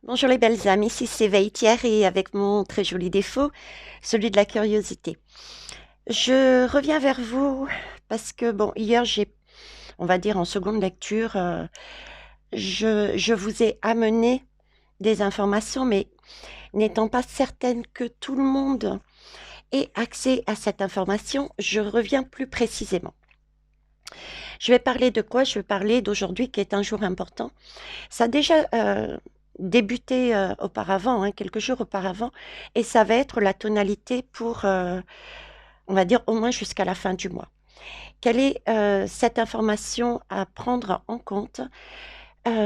Bonjour les belles âmes, ici c'est Veitière et avec mon très joli défaut, celui de la curiosité. Je reviens vers vous parce que, bon, hier on va dire en seconde lecture, je vous ai amené des informations, mais n'étant pas certaine que tout le monde ait accès à cette information, je reviens plus précisément. Je vais parler de quoi? Je vais parler d'aujourd'hui qui est un jour important. Ça a déjà débuté auparavant, hein, quelques jours auparavant, et ça va être la tonalité pour, on va dire, au moins jusqu'à la fin du mois. Quelle est cette information à prendre en compte?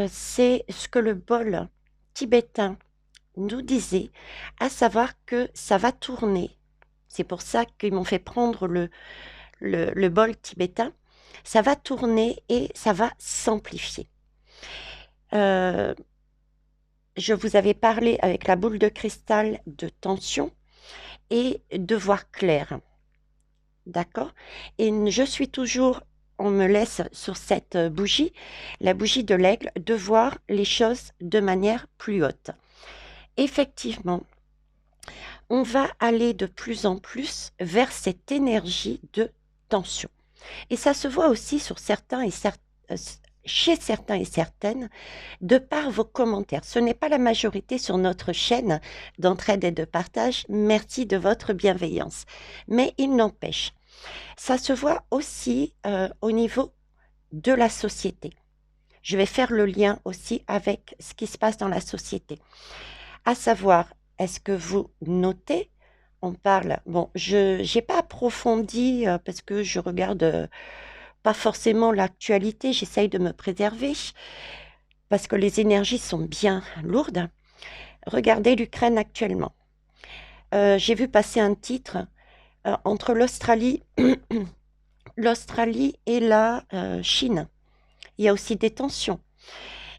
C'est ce que le bol tibétain nous disait, à savoir que ça va tourner. C'est pour ça qu'ils m'ont fait prendre le bol tibétain. Ça va tourner et ça va s'amplifier. Euh, Je vous avais parlé avec la boule de cristal de tension et de voir clair. D'accord? Et je suis toujours, on me laisse sur cette bougie, la bougie de l'aigle, de voir les choses de manière plus haute. Effectivement, on va aller de plus en plus vers cette énergie de tension. Et ça se voit aussi sur certains et chez certains et certaines, de par vos commentaires. Ce n'est pas la majorité sur notre chaîne d'entraide et de partage. Merci de votre bienveillance. Mais il n'empêche, ça se voit aussi au niveau de la société. Je vais faire le lien aussi avec ce qui se passe dans la société. À savoir, est-ce que vous notez? On parle, bon, je n'ai pas approfondi parce que je regarde pas forcément l'actualité, j'essaye de me préserver parce que les énergies sont bien lourdes. Regardez l'Ukraine actuellement. J'ai vu passer un titre entre l'Australie et la Chine. Il y a aussi des tensions.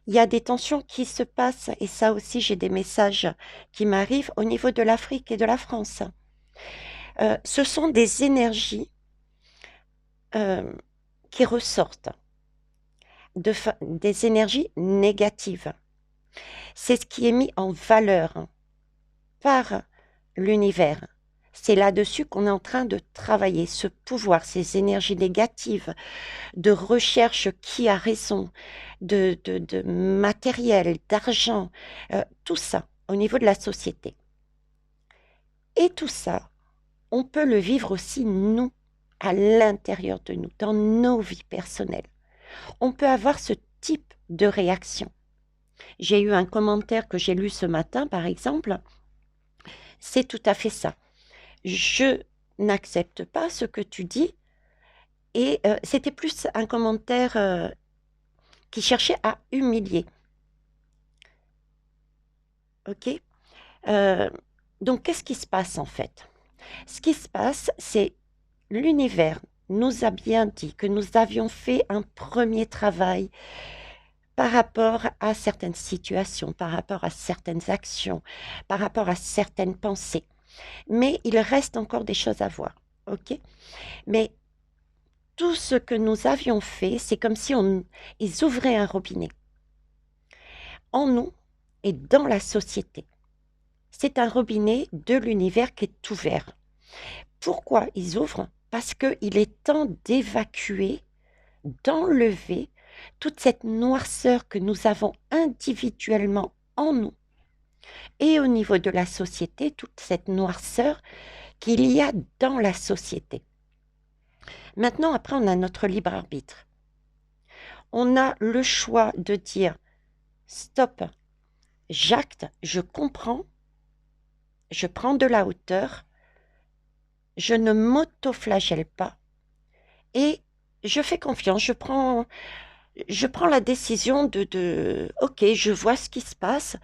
Il y a des tensions qui se passent, et ça aussi, j'ai des messages qui m'arrivent au niveau de l'Afrique et de la France. Ce sont des énergies euh, qui ressortent, des énergies négatives. C'est ce qui est mis en valeur par l'univers. C'est là-dessus qu'on est en train de travailler, ce pouvoir, ces énergies négatives, de recherche qui a raison, de matériel, d'argent, tout ça au niveau de la société. Et tout ça, on peut le vivre aussi, nous, à l'intérieur de nous, dans nos vies personnelles. On peut avoir ce type de réaction. J'ai eu un commentaire que j'ai lu ce matin, par exemple, c'est tout à fait ça. Je n'accepte pas ce que tu dis. Et c'était plus un commentaire qui cherchait à humilier. OK? Euh, donc, qu'est-ce qui se passe en fait? Ce qui se passe, c'est l'univers nous a bien dit que nous avions fait un premier travail par rapport à certaines situations, par rapport à certaines actions, par rapport à certaines pensées. Mais il reste encore des choses à voir. OK? Mais tout ce que nous avions fait, c'est comme si ils ouvraient un robinet en nous et dans la société. C'est un robinet de l'univers qui est ouvert. Pourquoi ils ouvrent? Parce qu'il est temps d'évacuer, d'enlever toute cette noirceur que nous avons individuellement en nous et au niveau de la société, toute cette noirceur qu'il y a dans la société. Maintenant, après, on a notre libre arbitre. On a le choix de dire stop, j'acte, je comprends, je prends de la hauteur, je ne m'auto-flagelle pas et je fais confiance, je prends la décision ok, je vois ce qui se passe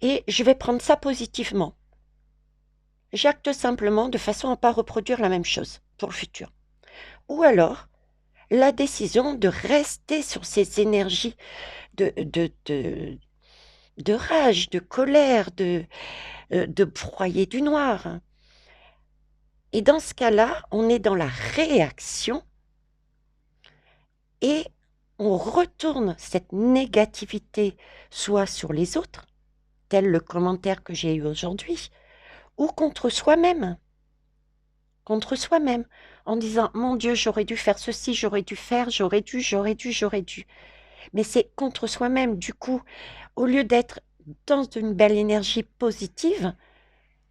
et je vais prendre ça positivement. J'acte simplement de façon à ne pas reproduire la même chose pour le futur. Ou alors, la décision de rester sur ces énergies de, de, de, de rage, de colère, de broyer du noir. Et dans ce cas-là, on est dans la réaction et on retourne cette négativité soit sur les autres, tel le commentaire que j'ai eu aujourd'hui, ou contre soi-même, en disant, mon Dieu, j'aurais dû faire ceci, j'aurais dû faire, j'aurais dû. Mais c'est contre soi-même. Du coup, au lieu d'être dans une belle énergie positive,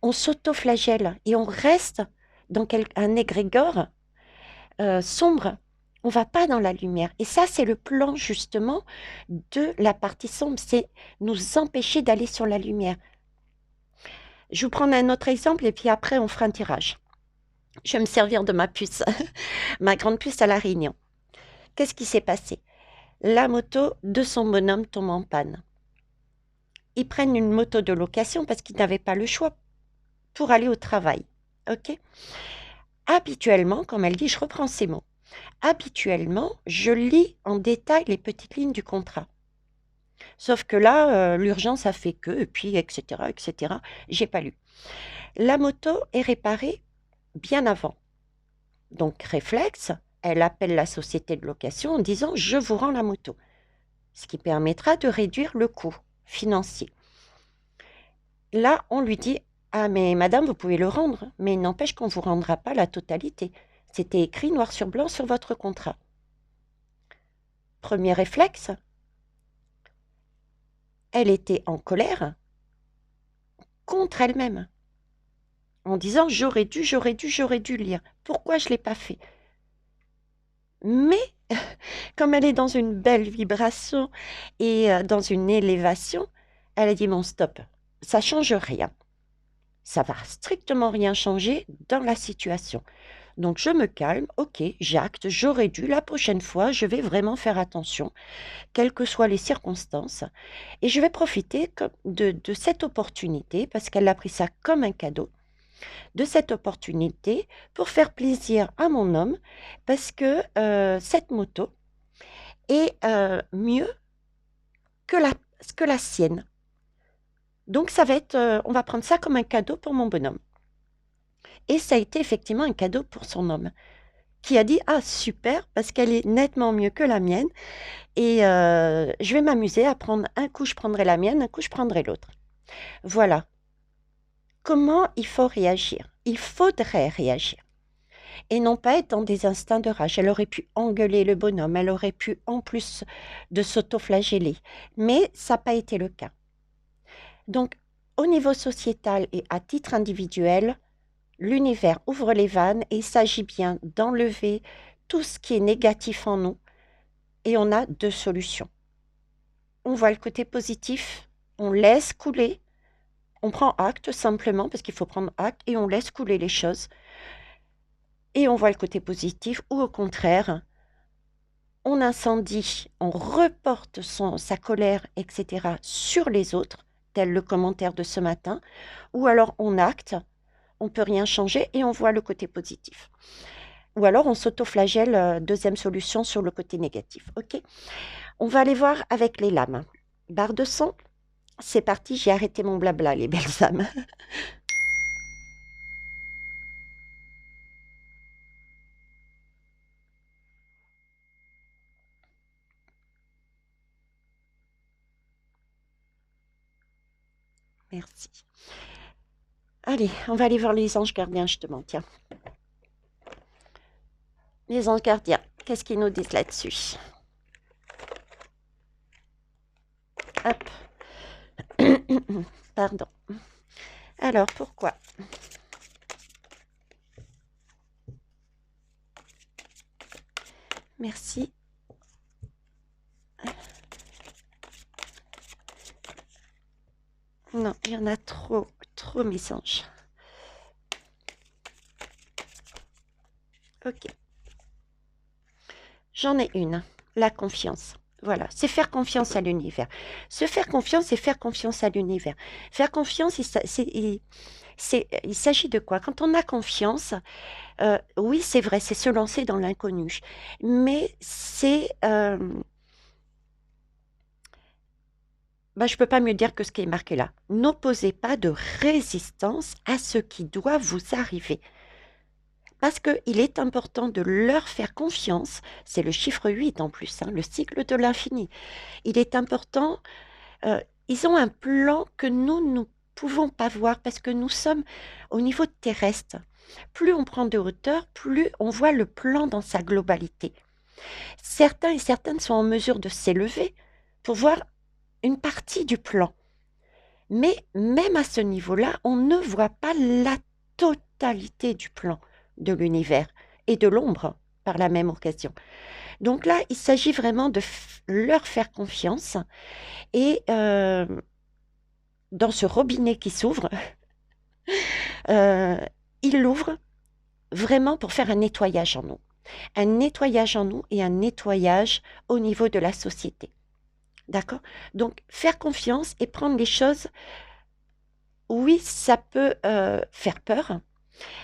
on s'auto-flagelle et on reste dans un égrégore sombre. On ne va pas dans la lumière. Et ça, c'est le plan justement de la partie sombre, c'est nous empêcher d'aller sur la lumière. Je vous prends un autre exemple et puis après, on fera un tirage. Je vais me servir de ma puce, ma grande puce à La Réunion. Qu'est-ce qui s'est passé? La moto de son bonhomme tombe en panne. Ils prennent une moto de location parce qu'ils n'avaient pas le choix pour aller au travail. Ok? Habituellement, comme elle dit, je reprends ces mots. Habituellement, je lis en détail les petites lignes du contrat. Sauf que là, l'urgence a fait que, et puis, etc., j'ai pas lu. La moto est réparée bien avant. Donc, réflexe, elle appelle la société de location en disant « Je vous rends la moto », ce qui permettra de réduire le coût financier. Là, on lui dit « Ah, mais madame, vous pouvez le rendre, mais il n'empêche qu'on ne vous rendra pas la totalité. C'était écrit noir sur blanc sur votre contrat. » Premier réflexe, elle était en colère contre elle-même, en disant « J'aurais dû lire. Pourquoi je ne l'ai pas fait ?» Mais, comme elle est dans une belle vibration et dans une élévation, elle a dit « Bon, stop, ça ne change rien. Ça va strictement rien changer dans la situation. Donc, je me calme, ok, j'acte, j'aurais dû, la prochaine fois, je vais vraiment faire attention, quelles que soient les circonstances, et je vais profiter de cette opportunité, parce qu'elle a pris ça comme un cadeau, de cette opportunité pour faire plaisir à mon homme, parce que cette moto est mieux que la sienne. Donc, ça va être, on va prendre ça comme un cadeau pour mon bonhomme. Et ça a été effectivement un cadeau pour son homme, qui a dit « Ah, super, parce qu'elle est nettement mieux que la mienne, et je vais m'amuser à prendre un coup, je prendrai la mienne, un coup, je prendrai l'autre. » Voilà. Comment il faut réagir? Il faudrait réagir. Et non pas être dans des instincts de rage. Elle aurait pu engueuler le bonhomme, elle aurait pu, en plus de s'auto-flageller. Mais ça n'a pas été le cas. Donc, au niveau sociétal et à titre individuel, l'univers ouvre les vannes et il s'agit bien d'enlever tout ce qui est négatif en nous. Et on a deux solutions. On voit le côté positif, on laisse couler, on prend acte simplement, parce qu'il faut prendre acte, et on laisse couler les choses. Et on voit le côté positif, ou au contraire, on incendie, on reporte sa colère, etc., sur les autres, tel le commentaire de ce matin, ou alors on acte, on ne peut rien changer, et on voit le côté positif. Ou alors on s'auto-flagelle, deuxième solution sur le côté négatif. Ok, on va aller voir avec les lames. Barre de son, c'est parti, j'ai arrêté mon blabla, les belles âmes. Merci. Allez, on va aller voir les anges gardiens, justement, tiens. Les anges gardiens, qu'est-ce qu'ils nous disent là-dessus? Hop. Pardon. Alors, pourquoi? Merci. Non, il y en a trop, mes anges. Ok. J'en ai une, la confiance. Voilà, c'est faire confiance à l'univers. Se faire confiance, c'est faire confiance à l'univers. Faire confiance, il s'agit de quoi? Quand on a confiance, oui, c'est vrai, c'est se lancer dans l'inconnu. Mais c'est... je ne peux pas mieux dire que ce qui est marqué là. N'opposez pas de résistance à ce qui doit vous arriver. Parce qu'il est important de leur faire confiance. C'est le chiffre 8 en plus, hein, le cycle de l'infini. Il est important, ils ont un plan que nous ne pouvons pas voir parce que nous sommes au niveau terrestre. Plus on prend de hauteur, plus on voit le plan dans sa globalité. Certains et certaines sont en mesure de s'élever pour voir une partie du plan. Mais même à ce niveau-là, on ne voit pas la totalité du plan de l'univers et de l'ombre par la même occasion. Donc là, il s'agit vraiment de leur faire confiance et dans ce robinet qui s'ouvre, il l'ouvre vraiment pour faire un nettoyage en nous. Un nettoyage en nous et un nettoyage au niveau de la société. D'accord? Donc, faire confiance et prendre les choses, oui, ça peut faire peur.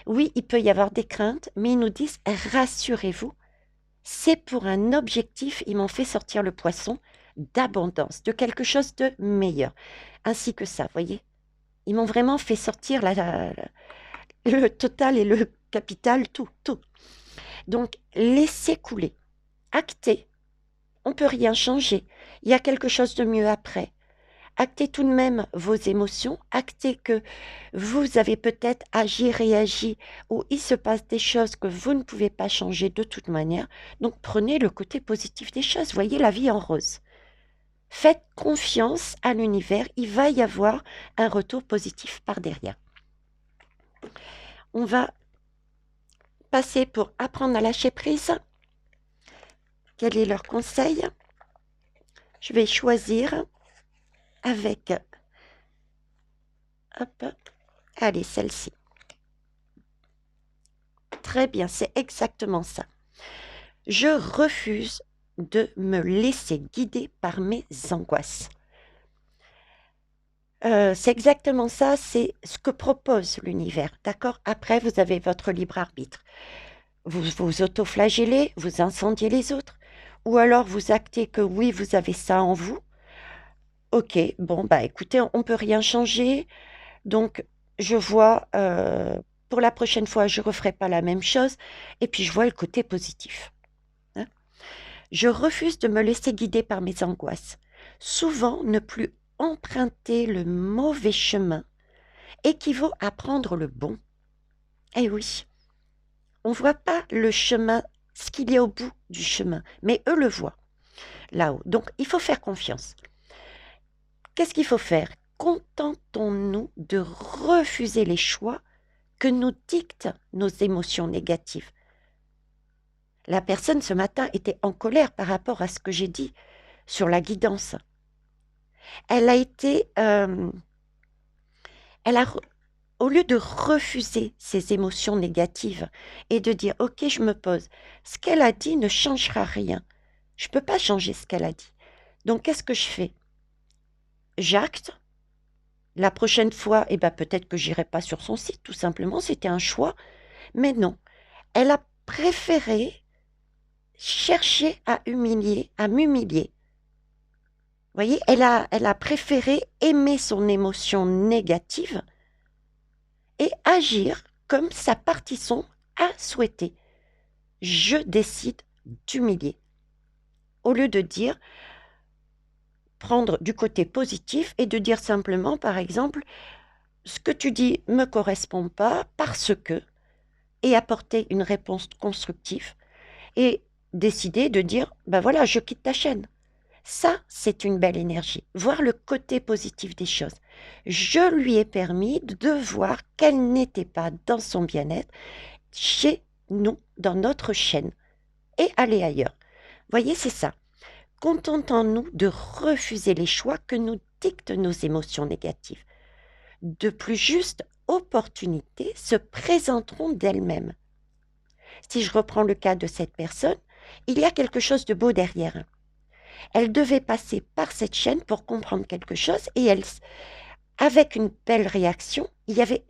Oui, il peut y avoir des craintes, mais ils nous disent, rassurez-vous, c'est pour un objectif, ils m'ont fait sortir le poisson d'abondance, de quelque chose de meilleur. Ainsi que ça, voyez? Ils m'ont vraiment fait sortir le total et le capital, tout, tout. Donc, laissez couler, actez. On ne peut rien changer. Il y a quelque chose de mieux après. Actez tout de même vos émotions. Actez que vous avez peut-être agi, réagi, ou il se passe des choses que vous ne pouvez pas changer de toute manière. Donc, prenez le côté positif des choses. Voyez la vie en rose. Faites confiance à l'univers. Il va y avoir un retour positif par derrière. On va passer pour apprendre à lâcher prise. Quel est leur conseil? Je vais choisir avec, hop, allez, celle-ci. Très bien, c'est exactement ça. Je refuse de me laisser guider par mes angoisses. C'est exactement ça, c'est ce que propose l'univers, d'accord? Après, vous avez votre libre arbitre. Vous vous autoflagellez, vous incendiez les autres, ou alors vous actez que oui, vous avez ça en vous. Ok, bon, bah écoutez, on ne peut rien changer, donc je vois, pour la prochaine fois, je ne referai pas la même chose, et puis je vois le côté positif. Hein. Je refuse de me laisser guider par mes angoisses. Souvent, ne plus emprunter le mauvais chemin équivaut à prendre le bon. Eh oui, on ne voit pas le chemin, ce qu'il y a au bout du chemin, mais eux le voient là-haut. Donc, il faut faire confiance. Qu'est-ce qu'il faut faire? Contentons-nous de refuser les choix que nous dictent nos émotions négatives. La personne ce matin était en colère par rapport à ce que j'ai dit sur la guidance. Elle a été, au lieu de refuser ses émotions négatives et de dire ok, je me pose, ce qu'elle a dit ne changera rien. Je ne peux pas changer ce qu'elle a dit. Donc qu'est-ce que je fais? J'acte. La prochaine fois, eh ben, peut-être que j'irai pas sur son site, tout simplement, c'était un choix. Mais non, elle a préféré chercher à m'humilier. Vous voyez, elle a préféré aimer son émotion négative et agir comme sa partition a souhaité. Je décide d'humilier. Au lieu de dire, prendre du côté positif et de dire simplement, par exemple, ce que tu dis ne me correspond pas parce que, et apporter une réponse constructive et décider de dire, ben voilà, je quitte ta chaîne. Ça, c'est une belle énergie. Voir le côté positif des choses. Je lui ai permis de voir qu'elle n'était pas dans son bien-être chez nous, dans notre chaîne, et aller ailleurs. Voyez, c'est ça. Contentons-nous de refuser les choix que nous dictent nos émotions négatives. De plus justes opportunités se présenteront d'elles-mêmes. Si je reprends le cas de cette personne, il y a quelque chose de beau derrière. Elle devait passer par cette chaîne pour comprendre quelque chose et elle, avec une belle réaction, il y avait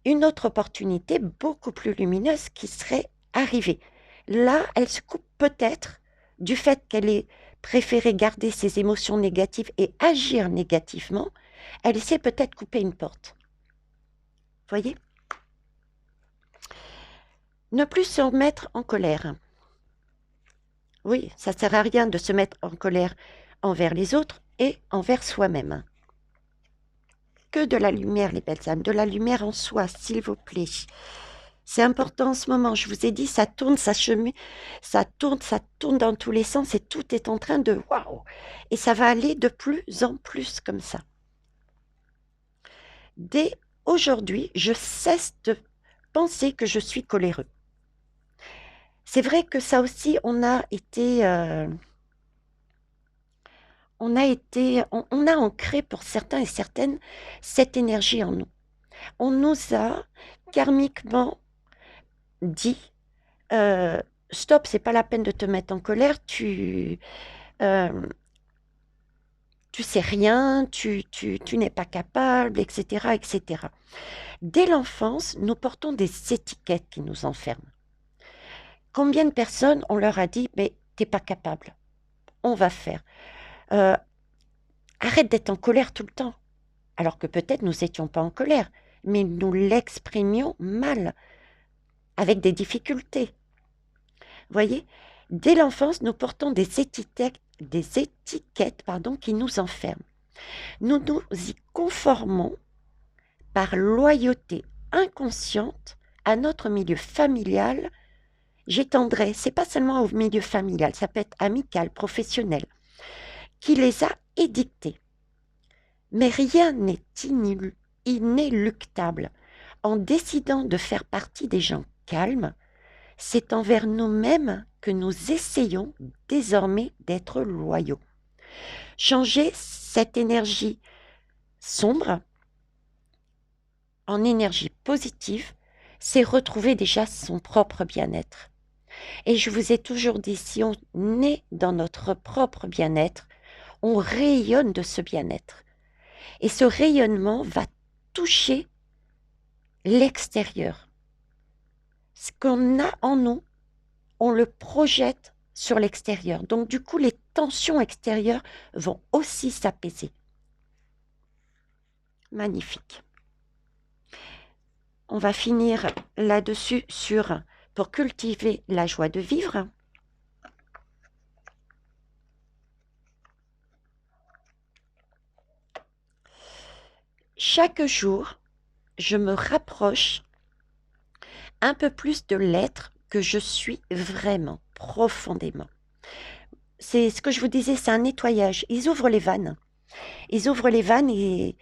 une autre opportunité beaucoup plus lumineuse qui serait arrivée. Là, elle se coupe peut-être du fait qu'elle ait préféré garder ses émotions négatives et agir négativement. Elle s'est peut-être coupé une porte. Voyez? Ne plus se mettre en colère. Oui, ça ne sert à rien de se mettre en colère envers les autres et envers soi-même. que de la lumière, les belles âmes, de la lumière en soi, s'il vous plaît. C'est important en ce moment. Je vous ai dit, ça tourne, ça chemine, ça tourne dans tous les sens et tout est en train de waouh. Et ça va aller de plus en plus comme ça. Dès aujourd'hui, je cesse de penser que je suis coléreux. C'est vrai que ça aussi, on a ancré pour certains et certaines cette énergie en nous. On nous a karmiquement dit stop, c'est pas la peine de te mettre en colère, euh, tu sais rien, tu n'es pas capable, etc., etc. Dès l'enfance, nous portons des étiquettes qui nous enferment. Combien de personnes on leur a dit mais t'es pas capable, on va faire. Arrête d'être en colère tout le temps. Alors que peut-être nous n'étions pas en colère, mais nous l'exprimions mal, avec des difficultés. Voyez, dès l'enfance, nous portons des étiquettes qui nous enferment. Nous nous y conformons par loyauté inconsciente à notre milieu familial. J'étendrai, c'est pas seulement au milieu familial, ça peut être amical, professionnel, qui les a édictés. Mais rien n'est inéluctable. En décidant de faire partie des gens calmes, c'est envers nous-mêmes que nous essayons désormais d'être loyaux. Changer cette énergie sombre en énergie positive, c'est retrouver déjà son propre bien-être. Et je vous ai toujours dit, si on est dans notre propre bien-être, on rayonne de ce bien-être. Et ce rayonnement va toucher l'extérieur. Ce qu'on a en nous, on le projette sur l'extérieur. Donc du coup, les tensions extérieures vont aussi s'apaiser. Magnifique. On va finir là-dessus pour cultiver la joie de vivre. Chaque jour, je me rapproche un peu plus de l'être que je suis vraiment, profondément. C'est ce que je vous disais, c'est un nettoyage. Ils ouvrent les vannes. Ils ouvrent les vannes et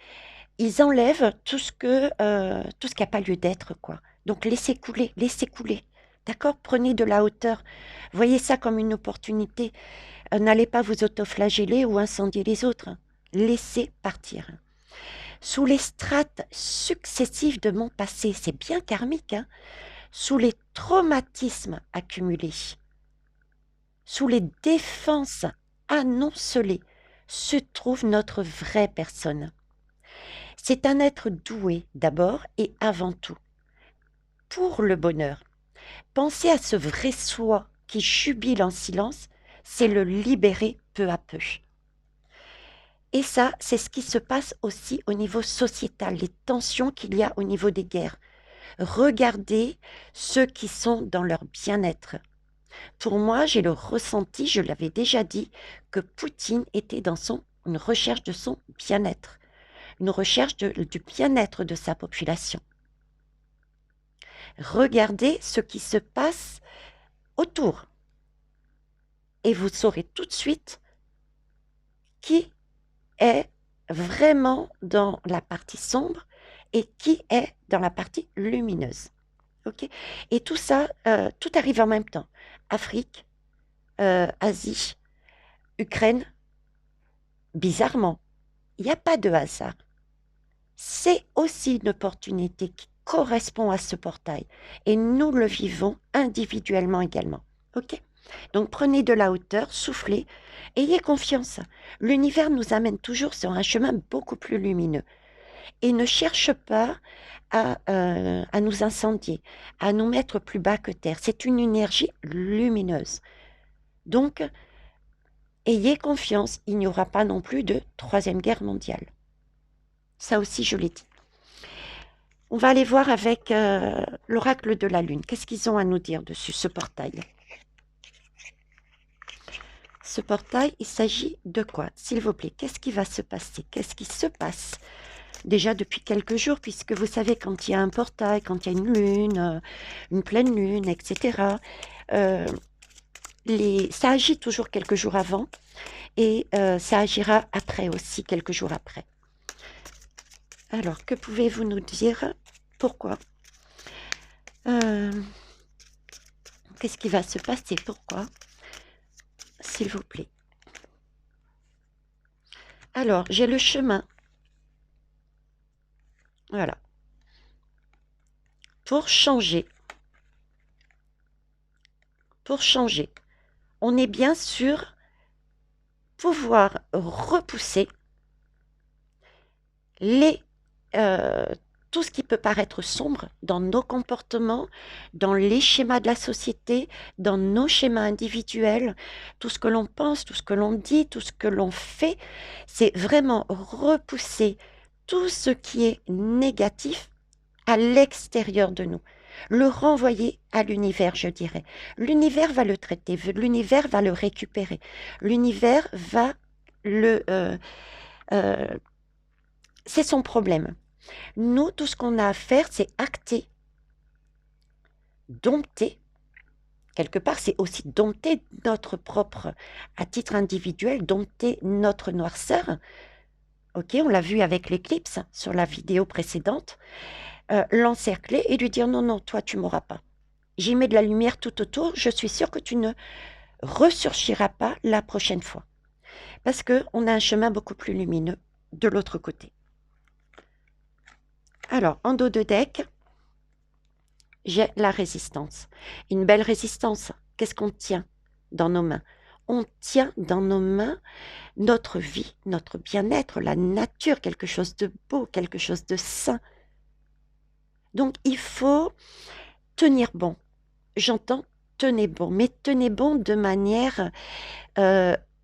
ils enlèvent tout ce qui n'a pas lieu d'être, quoi. Donc laissez couler, laissez couler. D'accord? Prenez de la hauteur. Voyez ça comme une opportunité. N'allez pas vous autoflageller ou incendier les autres. Laissez partir. Sous les strates successives de mon passé, c'est bien karmique, hein? Sous les traumatismes accumulés, sous les défenses annoncelées, se trouve notre vraie personne. C'est un être doué d'abord et avant tout pour le bonheur. Pensez à ce vrai soi qui jubile en silence, c'est le libérer peu à peu. Et ça, c'est ce qui se passe aussi au niveau sociétal, les tensions qu'il y a au niveau des guerres. Regardez ceux qui sont dans leur bien-être. Pour moi, j'ai le ressenti, je l'avais déjà dit, que Poutine était dans une recherche de son bien-être, une recherche du bien-être de sa population. Regardez ce qui se passe autour et vous saurez tout de suite qui est vraiment dans la partie sombre et qui est dans la partie lumineuse. Okay? Et tout ça, tout arrive en même temps. Afrique, Asie, Ukraine, bizarrement, il n'y a pas de hasard. C'est aussi une opportunité qui correspond à ce portail et nous le vivons individuellement également. Ok? Donc prenez de la hauteur, soufflez, ayez confiance. L'univers nous amène toujours sur un chemin beaucoup plus lumineux et ne cherche pas à nous incendier, à nous mettre plus bas que terre. C'est une énergie lumineuse. Donc, ayez confiance, il n'y aura pas non plus de troisième guerre mondiale. Ça aussi, je l'ai dit. On va aller voir avec l'oracle de la Lune. Qu'est-ce qu'ils ont à nous dire dessus, ce portail? Ce portail, il s'agit de quoi? S'il vous plaît, qu'est-ce qui va se passer? Qu'est-ce qui se passe déjà depuis quelques jours, puisque vous savez, quand il y a un portail, quand il y a une lune, une pleine lune, etc., euh, ça agit toujours quelques jours avant et ça agira après aussi, quelques jours après. Alors, que pouvez-vous nous dire? Pourquoi? Qu'est-ce qui va se passer? Pourquoi? S'il vous plaît. Alors, j'ai le chemin. Voilà. Pour changer, on est bien sûr pouvoir repousser tout ce qui peut paraître sombre dans nos comportements, dans les schémas de la société, dans nos schémas individuels, tout ce que l'on pense, tout ce que l'on dit, tout ce que l'on fait, c'est vraiment repousser tout ce qui est négatif à l'extérieur de nous, le renvoyer à l'univers, je dirais. L'univers va le traiter, l'univers va le récupérer, l'univers va le... c'est son problème. Nous, tout ce qu'on a à faire, c'est acter, dompter. Quelque part, c'est aussi dompter notre propre, à titre individuel, dompter notre noirceur. Ok, on l'a vu avec l'éclipse sur la vidéo précédente. L'encercler et lui dire non, non, toi, tu m'auras pas. J'y mets de la lumière tout autour, je suis sûre que tu ne ressurgiras pas la prochaine fois. Parce qu'on a un chemin beaucoup plus lumineux de l'autre côté. Alors, en dos de deck, j'ai la résistance. Une belle résistance. Qu'est-ce qu'on tient dans nos mains? On tient dans nos mains notre vie, notre bien-être, la nature, quelque chose de beau, quelque chose de sain. Donc, il faut tenir bon. J'entends tenez bon, mais tenez bon de manière...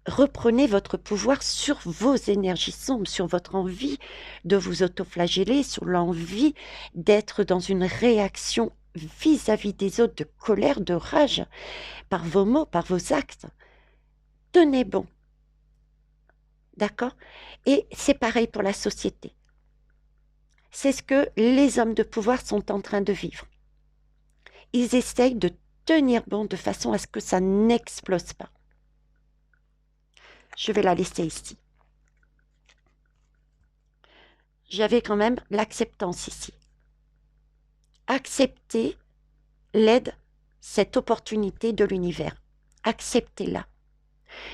reprenez votre pouvoir sur vos énergies sombres, sur votre envie de vous autoflageller, sur l'envie d'être dans une réaction vis-à-vis des autres, de colère, de rage, par vos mots, par vos actes. Tenez bon. D'accord? Et c'est pareil pour la société. C'est ce que les hommes de pouvoir sont en train de vivre. Ils essayent de tenir bon de façon à ce que ça n'explose pas. Je vais la laisser ici. J'avais quand même l'acceptance ici. Acceptez l'aide, cette opportunité de l'univers. Acceptez-la.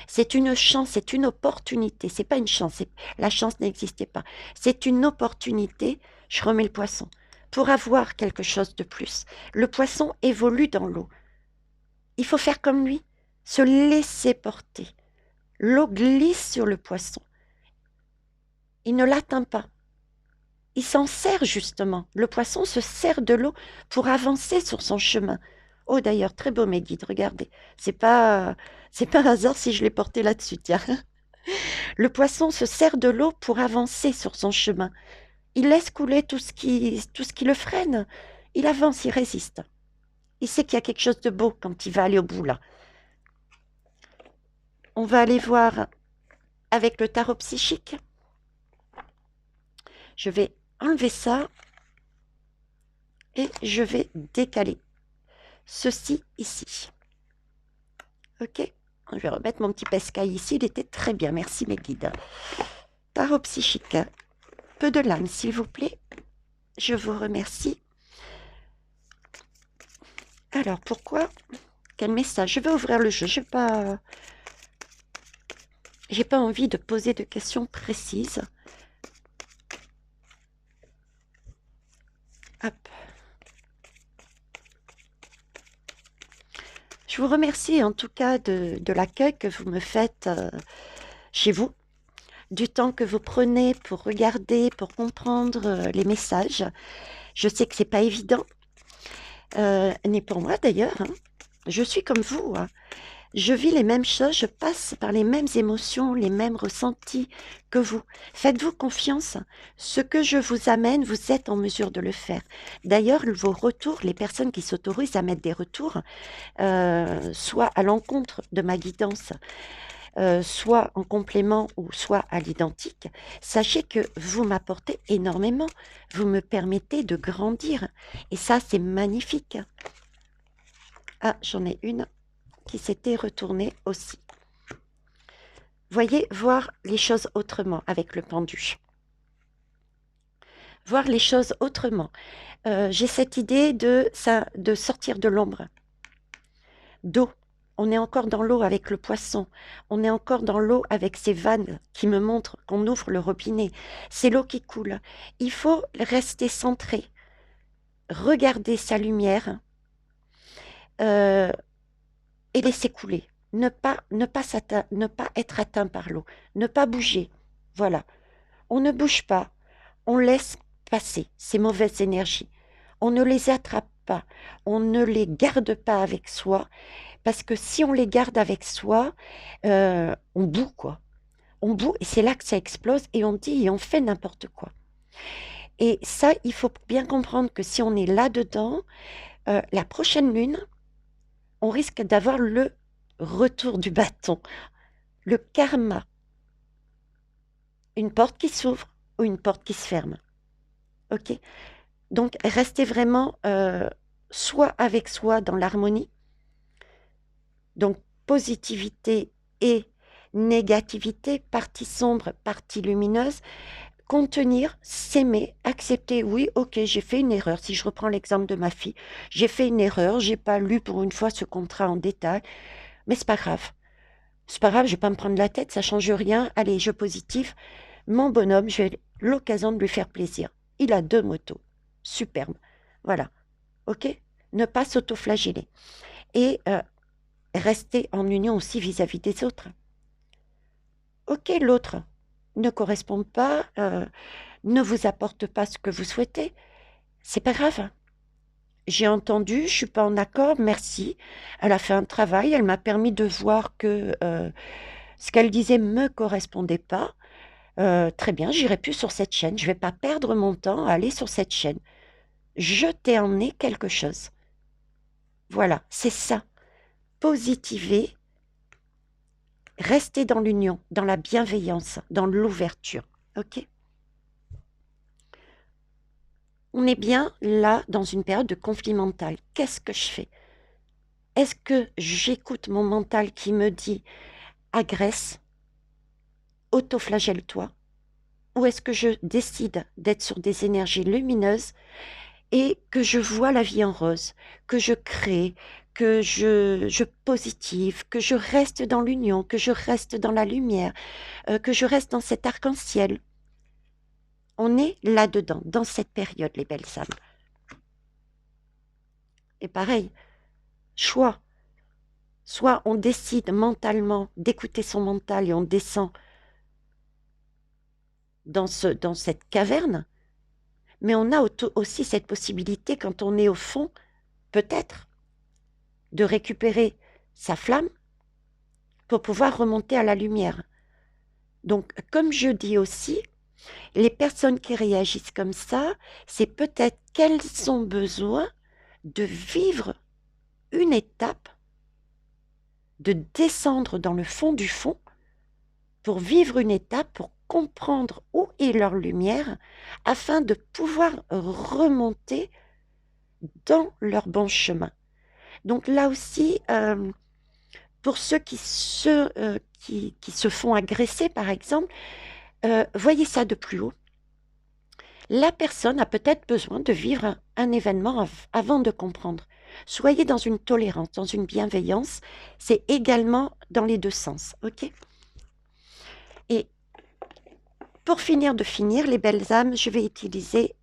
C'est une chance, c'est une opportunité. C'est pas une chance. La chance n'existait pas. C'est une opportunité. Je remets le poisson pour avoir quelque chose de plus. Le poisson évolue dans l'eau. Il faut faire comme lui, se laisser porter. L'eau glisse sur le poisson. Il ne l'atteint pas. Il s'en sert justement. Le poisson se sert de l'eau pour avancer sur son chemin. Oh d'ailleurs, très beau mes guides, regardez. C'est pas un hasard si je l'ai porté là-dessus, tiens. Le poisson se sert de l'eau pour avancer sur son chemin. Il laisse couler tout ce qui le freine. Il avance, il résiste. Il sait qu'il y a quelque chose de beau quand il va aller au bout là. On va aller voir avec le tarot psychique. Je vais enlever ça et je vais décaler ceci ici. Ok, je vais remettre mon petit pescaille ici. Il était très bien, merci mes guides. Tarot psychique, peu de lame s'il vous plaît. Je vous remercie. Alors pourquoi? Quel message? Je vais ouvrir le jeu. J'ai pas envie de poser de questions précises. Hop. Je vous remercie en tout cas de l'accueil que vous me faites chez vous, du temps que vous prenez pour regarder, pour comprendre les messages. Je sais que c'est pas évident, ni pour moi d'ailleurs. Hein. Je suis comme vous. Hein. Je vis les mêmes choses, je passe par les mêmes émotions, les mêmes ressentis que vous. Faites-vous confiance. Ce que je vous amène, vous êtes en mesure de le faire. D'ailleurs, vos retours, les personnes qui s'autorisent à mettre des retours, soit à l'encontre de ma guidance, soit en complément ou soit à l'identique, sachez que vous m'apportez énormément. Vous me permettez de grandir. Et ça, c'est magnifique. Ah, j'en ai une qui s'était retournée aussi. Voyez, voir les choses autrement avec le pendu. Voir les choses autrement. J'ai cette idée de sortir de l'ombre. D'eau. On est encore dans l'eau avec le poisson. On est encore dans l'eau avec ces vannes qui me montrent qu'on ouvre le robinet. C'est l'eau qui coule. Il faut rester centré. Regarder sa lumière et laisser couler. Ne pas être atteint par l'eau. Ne pas bouger. Voilà. On ne bouge pas. On laisse passer ces mauvaises énergies. On ne les attrape pas. On ne les garde pas avec soi. Parce que si on les garde avec soi, on bout, quoi. On bout et c'est là que ça explose et on dit et on fait n'importe quoi. Et ça, il faut bien comprendre que si on est là-dedans, la prochaine lune, on risque d'avoir le retour du bâton, le karma. Une porte qui s'ouvre ou une porte qui se ferme. Ok? Donc, restez vraiment soit avec soi dans l'harmonie, donc positivité et négativité, partie sombre, partie lumineuse, contenir, s'aimer, accepter, oui, ok, j'ai fait une erreur. Si je reprends l'exemple de ma fille, j'ai fait une erreur, j'ai pas lu pour une fois ce contrat en détail, mais c'est pas grave. C'est pas grave, je vais pas me prendre la tête, ça change rien. Allez, je positif. Mon bonhomme, j'ai l'occasion de lui faire plaisir. Il a 2 motos. Superbe. Voilà. Ok? Ne pas s'autoflageller. Et rester en union aussi vis-à-vis des autres. Ok, l'autre ne correspond pas, ne vous apporte pas ce que vous souhaitez. C'est pas grave. J'ai entendu, je suis pas en accord, merci. Elle a fait un travail, elle m'a permis de voir que ce qu'elle disait me correspondait pas. Très bien, j'irai plus sur cette chaîne. Je vais pas perdre mon temps à aller sur cette chaîne. Je t'ai emmené quelque chose. Voilà, c'est ça. Positiver, rester dans l'union, dans la bienveillance, dans l'ouverture. Ok? On est bien là dans une période de conflit mental. Qu'est-ce que je fais? Est-ce que j'écoute mon mental qui me dit agresse, autoflagelle-toi? Ou est-ce que je décide d'être sur des énergies lumineuses et que je vois la vie en rose, que je crée, que je positive, que je reste dans l'union, que je reste dans la lumière, que je reste dans cet arc-en-ciel? On est là-dedans, dans cette période, les belles âmes. Et pareil, choix. Soit on décide mentalement d'écouter son mental et on descend dans cette caverne, mais on a aussi cette possibilité, quand on est au fond, peut-être, de récupérer sa flamme pour pouvoir remonter à la lumière. Donc, comme je dis aussi, les personnes qui réagissent comme ça, c'est peut-être qu'elles ont besoin de vivre une étape, de descendre dans le fond du fond, pour vivre une étape, pour comprendre où est leur lumière, afin de pouvoir remonter dans leur bon chemin. Donc là aussi, pour ceux qui se font agresser, par exemple, voyez ça de plus haut. La personne a peut-être besoin de vivre un événement avant de comprendre. Soyez dans une tolérance, dans une bienveillance. C'est également dans les deux sens, ok? Et pour finir, les belles âmes, je vais utiliser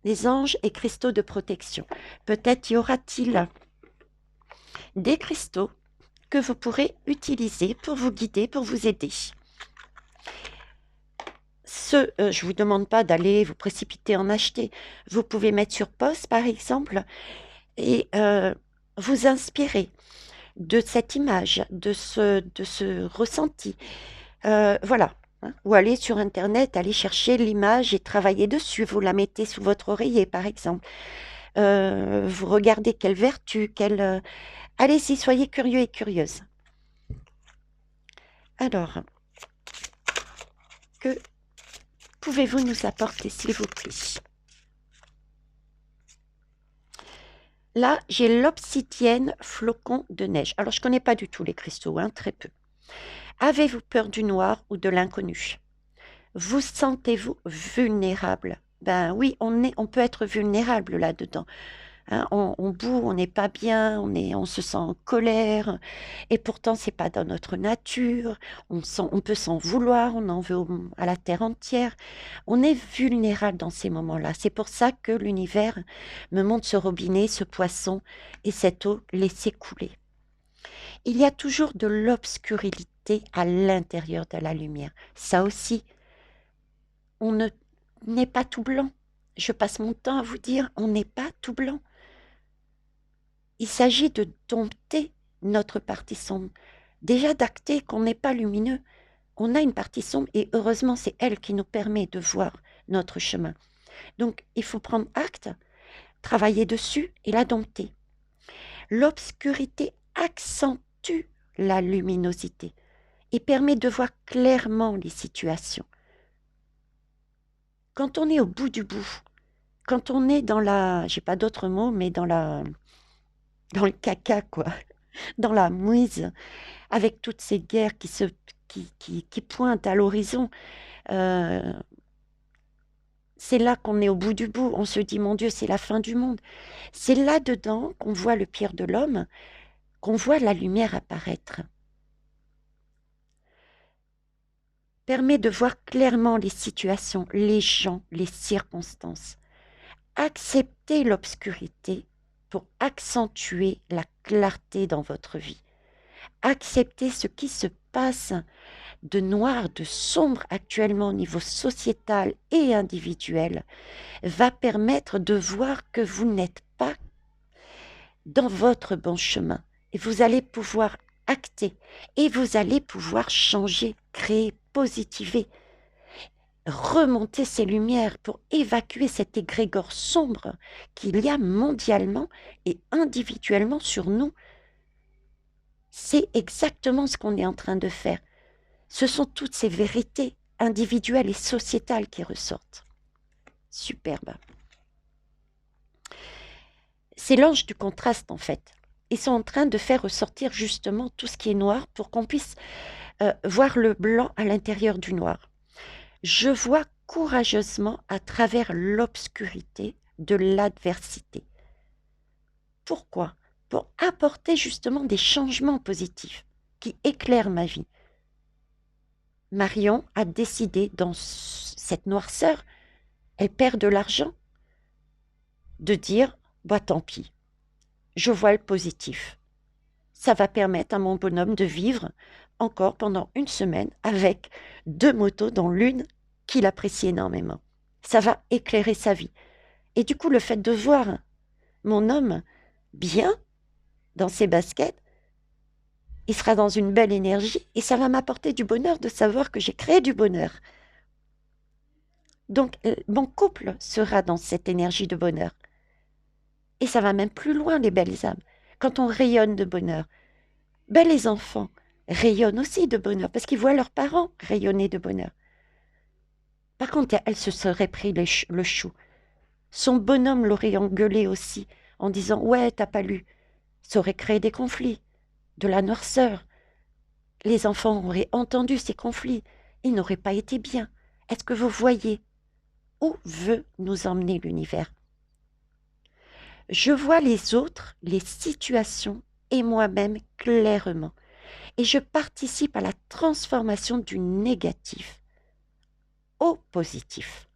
les anges et cristaux de protection. Peut-être y aura-t-il des cristaux que vous pourrez utiliser pour vous guider, pour vous aider. Je ne vous demande pas d'aller vous précipiter en acheter. Vous pouvez mettre sur pause, par exemple, et vous inspirer de cette image, de ce ressenti. Voilà. Hein. Ou aller sur Internet, aller chercher l'image et travailler dessus. Vous la mettez sous votre oreiller, par exemple. Vous regardez quelle vertu, allez-y, soyez curieux et curieuse. Alors, que pouvez-vous nous apporter, s'il vous plaît? Là, j'ai l'obsidienne flocon de neige. Alors, je ne connais pas du tout les cristaux, hein, très peu. Avez-vous peur du noir ou de l'inconnu? Vous sentez-vous vulnérable? Ben oui, on peut être vulnérable là-dedans. Hein, on boue, on n'est pas bien, on se sent en colère, et pourtant c'est pas dans notre nature. On peut s'en vouloir, on en veut à la terre entière. On est vulnérable dans ces moments-là. C'est pour ça que l'univers me montre ce robinet, ce poisson et cette eau laissée couler. Il y a toujours de l'obscurité à l'intérieur de la lumière. Ça aussi, on n'est pas tout blanc. Je passe mon temps à vous dire, on n'est pas tout blanc. Il s'agit de dompter notre partie sombre. Déjà d'acter qu'on n'est pas lumineux. On a une partie sombre et heureusement, c'est elle qui nous permet de voir notre chemin. Donc, il faut prendre acte, travailler dessus et la dompter. L'obscurité accentue la luminosité et permet de voir clairement les situations. Quand on est au bout du bout, quand on est dans la, j'ai pas d'autres mots, mais dans le caca, quoi, dans la mouise, avec toutes ces guerres qui pointent à l'horizon, euh, c'est là qu'on est au bout du bout. On se dit, mon Dieu, c'est la fin du monde. C'est là-dedans qu'on voit le pire de l'homme, qu'on voit la lumière apparaître. Permet de voir clairement les situations, les gens, les circonstances. Acceptez l'obscurité pour accentuer la clarté dans votre vie. Acceptez ce qui se passe de noir, de sombre actuellement au niveau sociétal et individuel, va permettre de voir que vous n'êtes pas dans votre bon chemin. Et vous allez pouvoir acter et vous allez pouvoir changer, créer, positiver, remonter ces lumières pour évacuer cet égrégore sombre qu'il y a mondialement et individuellement sur nous. C'est exactement ce qu'on est en train de faire. Ce sont toutes ces vérités individuelles et sociétales qui ressortent. Superbe. C'est l'ange du contraste en fait. Ils sont en train de faire ressortir justement tout ce qui est noir pour qu'on puisse voir le blanc à l'intérieur du noir. Je vois courageusement à travers l'obscurité de l'adversité. Pourquoi? Pour apporter justement des changements positifs qui éclairent ma vie. Marion a décidé dans cette noirceur, elle perd de l'argent, de dire, bah tant pis, je vois le positif. Ça va permettre à mon bonhomme de vivre encore pendant une semaine avec 2 motos, dont l'une qu'il apprécie énormément. Ça va éclairer sa vie. Et du coup, le fait de voir mon homme bien dans ses baskets, il sera dans une belle énergie et ça va m'apporter du bonheur de savoir que j'ai créé du bonheur. Donc, mon couple sera dans cette énergie de bonheur. Et ça va même plus loin, les belles âmes. Quand on rayonne de bonheur, ben les enfants rayonnent aussi de bonheur parce qu'ils voient leurs parents rayonner de bonheur. Par contre, elle se serait pris le chou. Son bonhomme l'aurait engueulé aussi en disant « Ouais, t'as pas lu ». Ça aurait créé des conflits, de la noirceur. Les enfants auraient entendu ces conflits. Ils n'auraient pas été bien. Est-ce que vous voyez où veut nous emmener l'univers? Je vois les autres, les situations et moi-même clairement. Et je participe à la transformation du négatif au positif.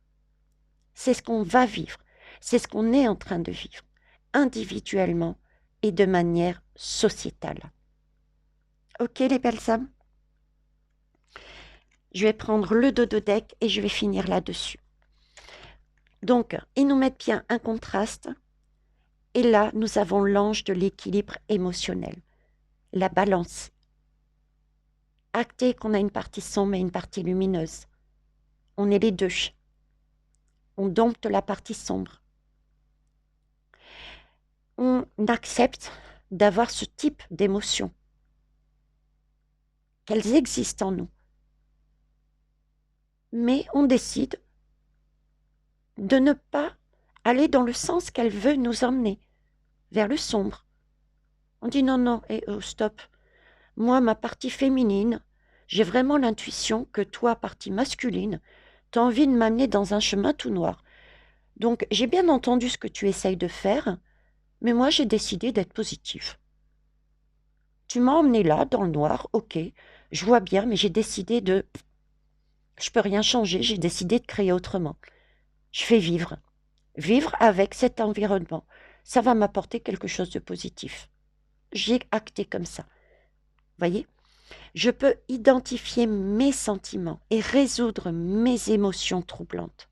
C'est ce qu'on va vivre. C'est ce qu'on est en train de vivre, individuellement et de manière sociétale. Ok les belles âmes? Je vais prendre le dodo-deck et je vais finir là-dessus. Donc, ils nous mettent bien un contraste. Et là, nous avons l'ange de l'équilibre émotionnel, la balance. Acter qu'on a une partie sombre et une partie lumineuse. On est les deux. On dompte la partie sombre. On accepte d'avoir ce type d'émotion. qu'elles existent en nous. Mais on décide de ne pas aller dans le sens qu'elle veut nous emmener, vers le sombre. On dit non, non, et oh, stop. Moi, ma partie féminine, j'ai vraiment l'intuition que toi, partie masculine, tu as envie de m'amener dans un chemin tout noir. Donc, j'ai bien entendu ce que tu essayes de faire, mais moi, j'ai décidé d'être positive. Tu m'as emmené là, dans le noir, ok, je vois bien, mais j'ai décidé de... Je peux rien changer, j'ai décidé de créer autrement. Je fais vivre. Vivre avec cet environnement. Ça va m'apporter quelque chose de positif. J'ai acté comme ça. Voyez ? Je peux identifier mes sentiments et résoudre mes émotions troublantes.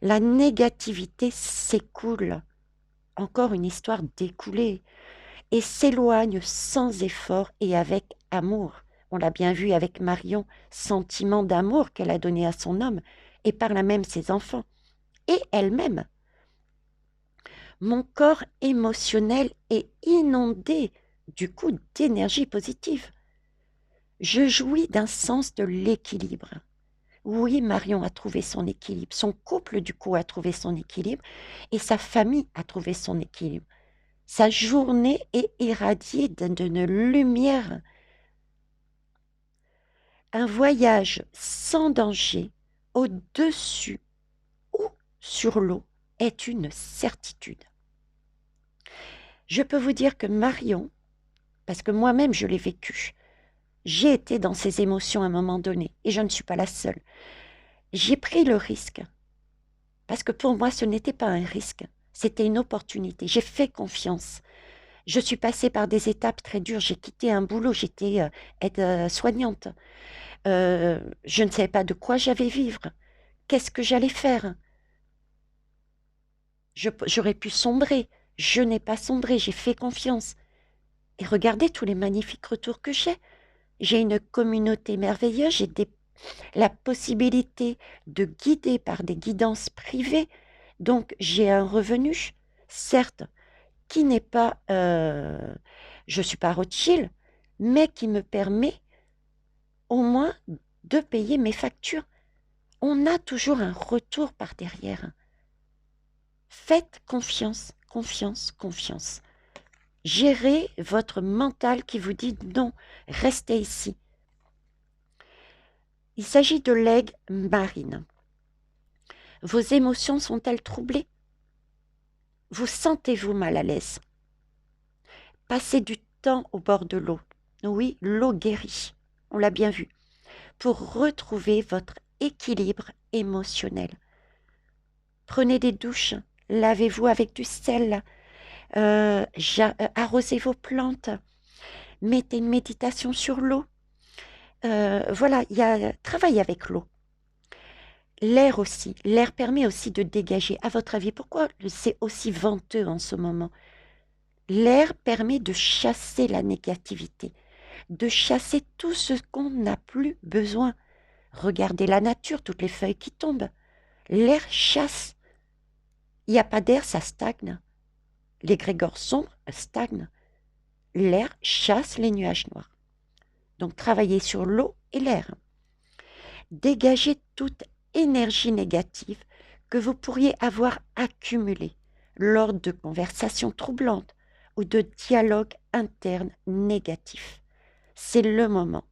La négativité s'écoule. Encore une histoire d'écouler. Et s'éloigne sans effort et avec amour. On l'a bien vu avec Marion, sentiment d'amour qu'elle a donné à son homme et par là même ses enfants et elle-même. Mon corps émotionnel est inondé du coup d'énergie positive. Je jouis d'un sens de l'équilibre. Oui, Marion a trouvé son équilibre, son couple du coup a trouvé son équilibre et sa famille a trouvé son équilibre. Sa journée est irradiée d'une lumière. Un voyage sans danger au-dessus ou sur l'eau est une certitude. Je peux vous dire que Marion, parce que moi-même je l'ai vécu, j'ai été dans ces émotions à un moment donné et je ne suis pas la seule. J'ai pris le risque parce que pour moi ce n'était pas un risque, c'était une opportunité. J'ai fait confiance. Je suis passée par des étapes très dures. J'ai quitté un boulot, j'étais aide-soignante. Je ne savais pas de quoi j'allais vivre. Qu'est-ce que j'allais faire? J'aurais pu sombrer. Je n'ai pas sombré, j'ai fait confiance. Et regardez tous les magnifiques retours que j'ai. J'ai une communauté merveilleuse, j'ai la possibilité de guider par des guidances privées. Donc j'ai un revenu, certes, qui n'est pas... je ne suis pas Rothschild, mais qui me permet au moins de payer mes factures. On a toujours un retour par derrière. Faites confiance, confiance, confiance. Gérez votre mental qui vous dit non, restez ici. Il s'agit de l'aigle marine. Vos émotions sont-elles troublées? Vous sentez-vous mal à l'aise? Passez du temps au bord de l'eau. Oui, l'eau guérit, on l'a bien vu, pour retrouver votre équilibre émotionnel. Prenez des douches, lavez-vous avec du sel, arrosez vos plantes, mettez une méditation sur l'eau. Voilà, travaillez avec l'eau. L'air aussi, l'air permet aussi de dégager. À votre avis, pourquoi c'est aussi venteux en ce moment? L'air permet de chasser la négativité, de chasser tout ce qu'on n'a plus besoin. Regardez la nature, toutes les feuilles qui tombent. L'air chasse. Il n'y a pas d'air, ça stagne. L'égrégore sombre stagne. L'air chasse les nuages noirs. Donc travaillez sur l'eau et l'air. Dégagez toute énergie négative que vous pourriez avoir accumulée lors de conversations troublantes ou de dialogues internes négatifs. C'est le moment.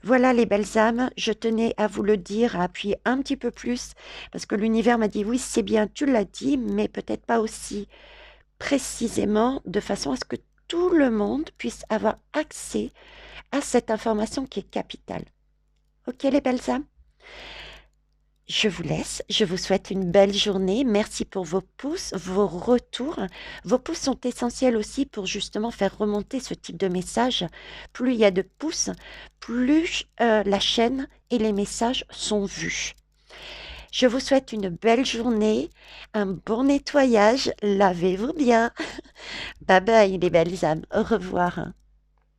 Voilà les belles âmes, je tenais à vous le dire, à appuyer un petit peu plus, parce que l'univers m'a dit oui, c'est bien, tu l'as dit, mais peut-être pas aussi précisément, de façon à ce que tout le monde puisse avoir accès à cette information qui est capitale. Ok les belles âmes? Je vous laisse, je vous souhaite une belle journée. Merci pour vos pouces, vos retours. Vos pouces sont essentiels aussi pour justement faire remonter ce type de message. Plus il y a de pouces, plus la chaîne et les messages sont vus. Je vous souhaite une belle journée, un bon nettoyage, lavez-vous bien. Bye bye les belles âmes, au revoir.